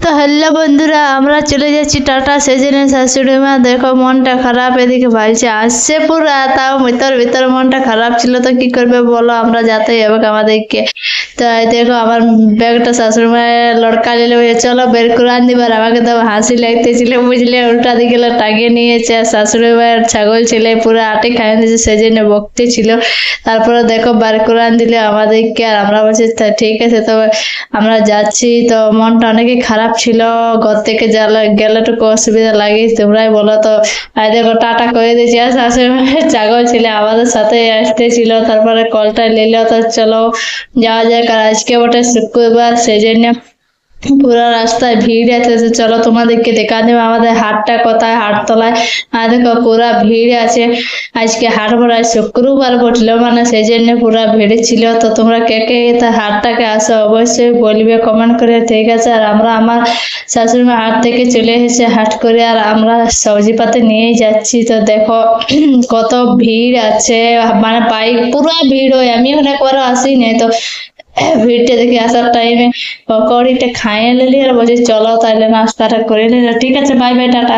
তো হ্যালো বন্ধুরা, আমরা চলে যাচ্ছি টাটা। সেজন্য শাশুড়ি মা দেখো মনটা খারাপ, এদিকে ভাইছে আসছে পুরা, তাও ভিতর মনটা খারাপ ছিল। তো কি করবে বলো, আমরা যেতেই হবে আমাদেরকে। তো এই দেখো আমার ব্যাগটা শাশুড়ি মায়ের লড়কা নিলে বলছে চলো বের করে আন দিবার। আমাকে তো হাসি লাগতেছিল বুঝলে, উল্টা দিকে টাঙিয়ে নিয়েছে। আর শাশুড়ি মায়ের ছাগল ছেলে পুরো আটে খাইয়ে দিয়েছে, সেজন্য বকতে ছিল। তারপরে দেখো বার করে আন দিলে আমাদেরকে, আর আমরা বলছি ঠিক আছে। তো আমরা যাচ্ছি, তো মনটা অনেকই খারাপ ছিল। ঘর থেকে গেলে একটু অসুবিধা লাগে, তোমরাই বলো। তো আর দেখো টাটা করে দিয়েছি, আর শাশুড়ি মায়ের ছাগল ছিল আমাদের সাথে আসতেছিল। তারপরে কলটা নিল, তো চলো যাওয়া যাক। আর আজকে বটে শুক্রবার, সেই জন্য পুরো রাস্তায় ভিড় আছে। তো চলো তোমাদেরকে দেখা দেবো আমাদের হাটটা কোথায়, হাটতলায়। আর দেখো পুরা ভিড় আছে। আজকে হাট ভরা, শুক্রবার বটলো মানে, সেই জন্য পুরা ভিড় ছিল। তো তোমরা কে কে হাটটাকে আসো অবশ্যই বলবে কমেন্ট করে, ঠিক আছে। আর আমরা আমার শাশুড়ি মা হাট থেকে চলে এসেছে হাট করে, আর আমরা সবজি পাতি নিয়ে যাচ্ছি। তো দেখো কত ভিড় আছে, মানে বাইক পুরা ভিড় হয়। আমি অনেকবারও আসিনি, তো ভিড়টা দেখে আসার টাইমে পকোড়িটা খাইয়ে নিলি, আর বলছি চলো তাহলে নাস্তাটা করে নিল। ঠিক আছে, বাই বাই, টাটা।